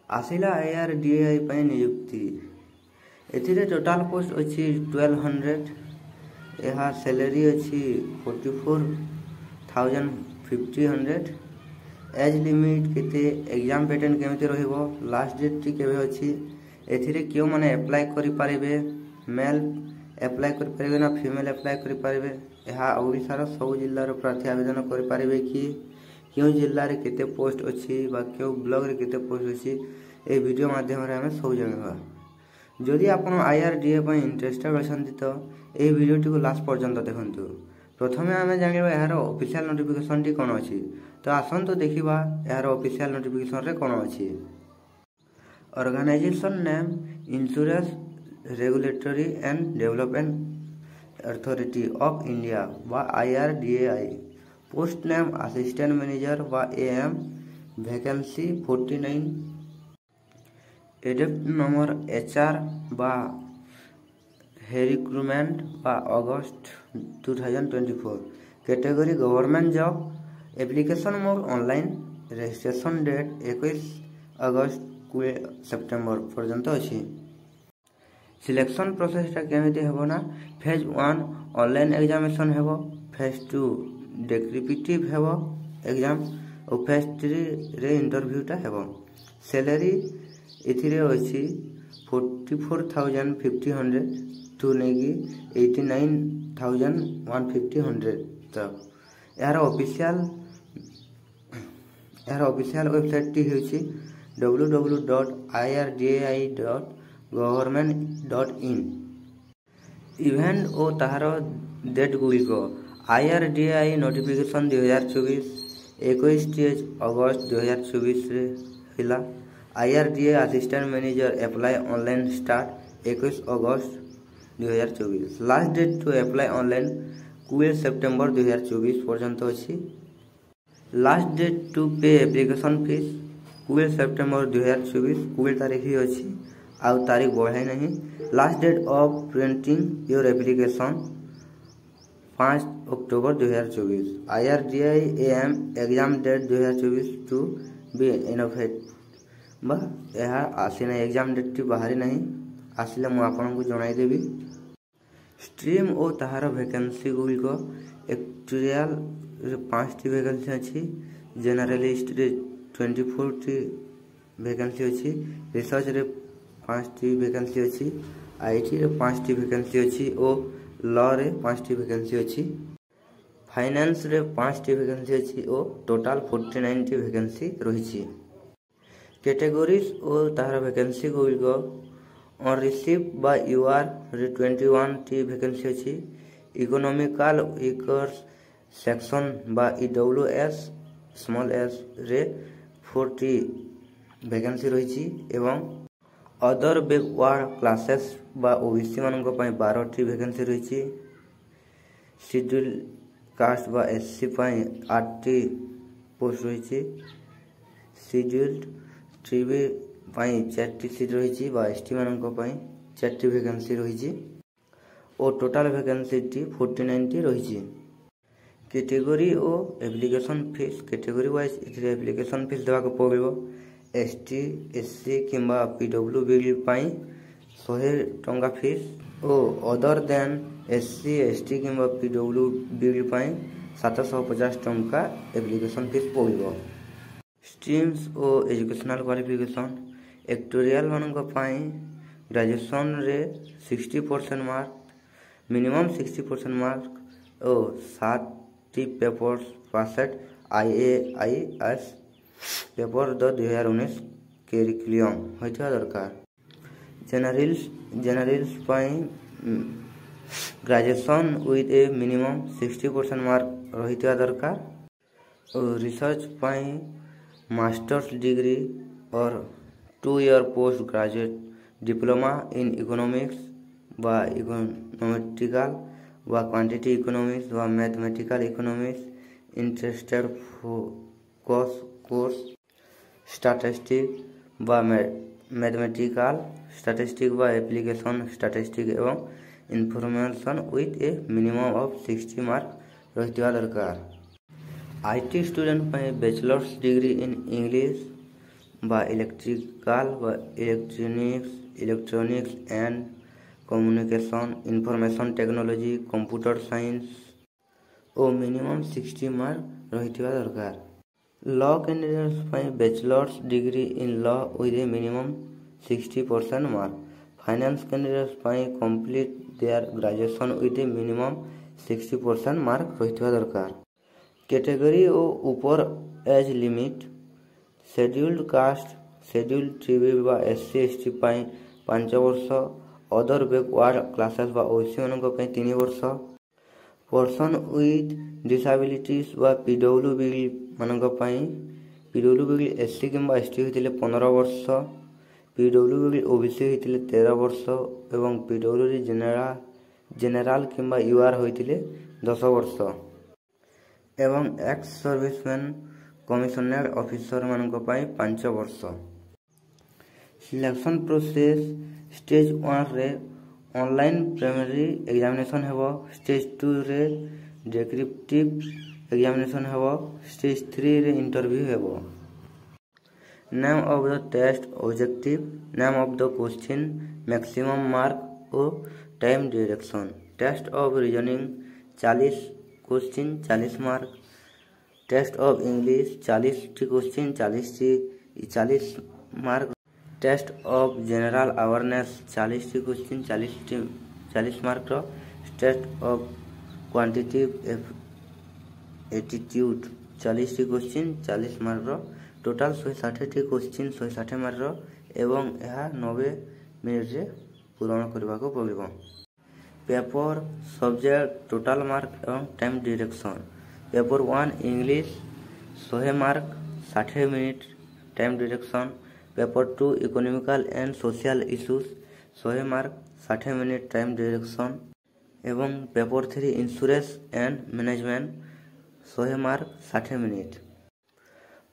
आसिला IRDAI ପାଇଁ ନିଯୁକ୍ତି ଏଥିରେ ଟୋଟାଲ ପୋଷ୍ଟ ଅଛି 1200 ଏହା सैलरी ଅଛି 44,500 एज लिमिट केते एग्जाम पैटर्न केमिति रहिबो लास्ट डेट टी केबे अछि एथिरे क्यों माने अप्लाई करि पारिबे मेल अप्लाई करि पारिबे ना फीमेल अप्लाई करि पारिबे ଏହା ओडिसा रो सब जिल्ला रो प्रार्थी आवेदन करि पारिबे कि क्यों जिल्ला रे केते पोस्ट अछि बा क्यों ब्लॉक रे केते पोस्ट अछि ए वीडियो माध्यम रे हम सब जानबा जदि आपण IRDA पय इंटरेस्टेड अछंती तो ए वीडियो टी को लास्ट पर्यंत देखंतु प्रथमे आमे जानिबा यार ऑफिशियल नोटिफिकेशन टी कोन अछि तो आसंतु देखिबा यार ऑफिशियल नोटिफिकेशन रे कोन अछि organization name insurance regulatory and development authority of India व IRDAI post name assistant manager व AM वैकेंसी 49 एडेप्ट नंबर HR व रिक्रूटमेंट व अगस्त 2024 category government job application mode online registration date 21 अगस्त 20 सेप्टेम्बर पर्यंत अछि सिलेक्शन प्रोसेस टा केमिति हेबो ना फेज 1 ऑनलाइन एग्जामिनेशन हेबो फेज 2 डेस्क्रिप्टिव हेबो एग्जाम और फेज 3 रे इंटरव्यू टा हेबो सैलरी एथिरे अछि 44,500 टू नेगी 89,150 तक यार ऑफिशियल वेबसाइट टी होछि www.irdai.government.in इवेंट ओ ताहार डेट गुलिक IRDAI नोटिफिकेशन 2024 21 अगस्त 2024 रे हिला IRDA assistant manager apply online start 21 August 2024 last date to apply online 20 September 2024 पर्यंत अछि last date to pay application fee 20 September 2024 20 तारीख ही अछि आउ तारीख बढ़ाई नहीं last date of printing your application 5 October 2024 IRDAI AM exam date 2024 to be innovate बा यह आसी ना एग्जाम डेट टी बाहरी नहीं आसिले मु आपन को जणाई देबी स्ट्रीम ओ ताहार वैकेंसी गुल को एक्चुअल 5 टी वैकेंसी अछि जनरलिस्ट रे 24 टी वैकेंसी अछि रिसर्च रे 5 टी वैकेंसी अछि IT रे 5 टी वैकेंसी अछि ओ लॉ रे 5 टी वैकेंसी अछि फाइनेंस रे 5 टी वैकेंसी अछि ओ टोटल 49 टी वैकेंसी रहिछि कैटेगरीज ओ ताहार वैकेंसी गुल को on receive by UR रे 21 टी वैकेंसी अछि इकोनॉमिकल वीकर सेक्शन बा EWS स्मॉल s रे 40 वैकेंसी रहिछि एवं अदर बैकवर्ड क्लासेस बा OBC मानक पय 12 टी वैकेंसी रहिछि शेड्यूल कास्ट बा SC पय 8 टी पोस्ट रहिछि शेड्यूल्ड ट्राइब पय 4 टी सीट रहिछि बा ST मानक पय 4 टी वैकेंसी रहिछि ओ टोटल वैकेंसी टी 49 टी रहिछि कैटेगरी ओ एप्लिकेशन फीस कैटेगरी वाइज इथरे एप्लिकेशन फीस देबा को पड़िबो ST SC किंबा PWBD पय 100 टंका फीस ओ अदर देन SC ST किंबा PWBD पय 750 टंका एप्लिकेशन फीस पड़िबो स्ट्रीम्स ओ एजुकेशनल क्वालिफिकेशन एक्टोरियल मानक पय ग्रेजुएशन रे 60% मार्क मिनिमम 60% मार्क ओ 7 टी पेपर्स पासेट IAIS पेपर 2019 करिकुलम होइता दरकार जनरल्स पय graduation with a minimum 60% mark रहिता दरकार और रिसर्च पय मास्टर्स डिग्री और 2 year post graduate diploma in economics व इकोनॉमेट्रिकल व क्वांटिटी इकोनॉमिक्स व mathematical economics interested course statistic व मैथमेटिकल स्टैटिस्टिक व एप्लीकेशन स्टैटिस्टिक एवं information with a minimum of 60 mark रहिता दरकार IT स्टूडेंट पय बैचलर्स डिग्री इन इंग्लिश বা ইলেকট্রিক্যাল বা electronics and communication, information technology, computer science ଓ ମିନିମମ୍ 60 ମାର୍କ ରହିଥିବା ଦରକାର। ଲ କ୍ୟାଣ୍ଡିଡେଟ୍ସ ପାଇଁ bachelor's degree in law with a minimum 60% mark. Finance candidates ପାଇଁ complete their graduation with a minimum 60% mark ରହିଥିବା ଦରକାର। Category ଓ ଉପର ଏଜ୍ ଲିମିଟ୍। ସେଡ୍ୟୁଲ୍ଡ କାଷ୍ଟ, ସେଡ୍ୟୁଲ୍ଡ ଟ୍ରାଇବ୍ ବା SC ST ପାଇଁ 5 ବର୍ଷ, ଅଦର ବ୍ୟାକୱାର୍ଡ କ୍ଲାସେସ୍ ବା OBC ମାନଙ୍କ ପାଇଁ 3 ବର୍ଷ, ପର୍ସନ୍ ୱିଥ୍ ଡିସାବିଲିଟିସ୍ ବା PWB ମାନଙ୍କ ପାଇଁ PWB SC କିମ୍ବା ST ହୋଇଥିଲେ 15 ବର୍ଷ, PWB OBC ହୋଇଥିଲେ 13 ବର୍ଷ ଏବଂ PWB ଜେନେରାଲ କିମ୍ବା UR ହୋଇଥିଲେ 10 ବର୍ଷ ଏବଂ ଏକ୍ସ ସର୍ଭିସମ୍ୟାନ୍ କମିଶନର୍ଡ ଅଫିସର ମାନଙ୍କ ପାଇଁ 5 ବର୍ଷ। Selection process. ଷ୍ଟେଜ୍ 1 ରେ ऑनलाइन प्राइमरी एग्जामिनेशन हेब, स्टेज 2 रे डेस्क्रिप्टिव एग्जामिनेशन हेब, स्टेज 3 रे इंटरव्यू हेब। Name of the test objective, name of the question, maximum mark और time duration. Test of reasoning 40 question 40 mark, test of English 40 question 40 mark, test of general awareness 40 question 40 mark, test of quantitative aptitude 40 question 40 mark, total 160 question 160 mark एवं यह 90 minute रे पूर्ण करने को पड़ो। Paper subject total mark एवं time duration. Paper 1 English 100 mark 60 minute time duration. Paper 2 economical and social issues 100 mark 60 minute time duration एवं paper 3 insurance and management 100 mark 60 minute.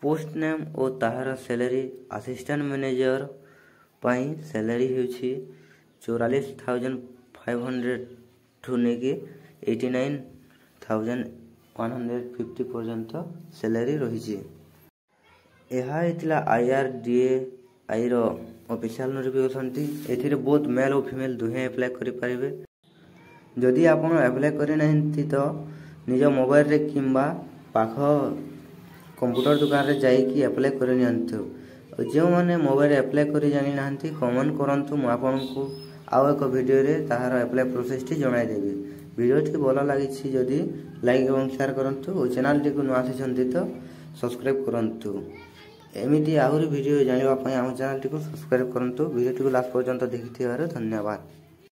Post name और ताहार सैलरी। असिस्टेंट मैनेजर पाई salary होछि 44,500 ठू नेकी 89,150 पर्यंत salary रही। यह IRDAI रो ऑफिशियल नोटिफिकेशन टी। एथिरे बहुत मेल और फीमेल दुहे अप्लाई करि परिबे। जदि आपण अप्लाई करि नाहिंती तो निज मोबाइल रे किंबा पाख कंप्यूटर दुकान रे जाई कि अप्लाई करि नियंतु। जो माने मोबाइल अप्लाई करि जानि नाहंती कमेंट करंतु, मु आपनकु आउ एक वीडियो रे ताहार अप्लाई प्रोसेस टी जणाई देबी। वीडियो टी भलो लागि छि जदि लाइक एवं शेयर करंतु और चैनल टी को नुआ आछंती तो सब्सक्राइब करंतु। एमिति आहुरी वीडियो जानिबा पई आम चैनल टी को सब्सक्राइब करंतु। वीडियो टी को लास्ट पर्यंत देखिथिबार धन्यवाद।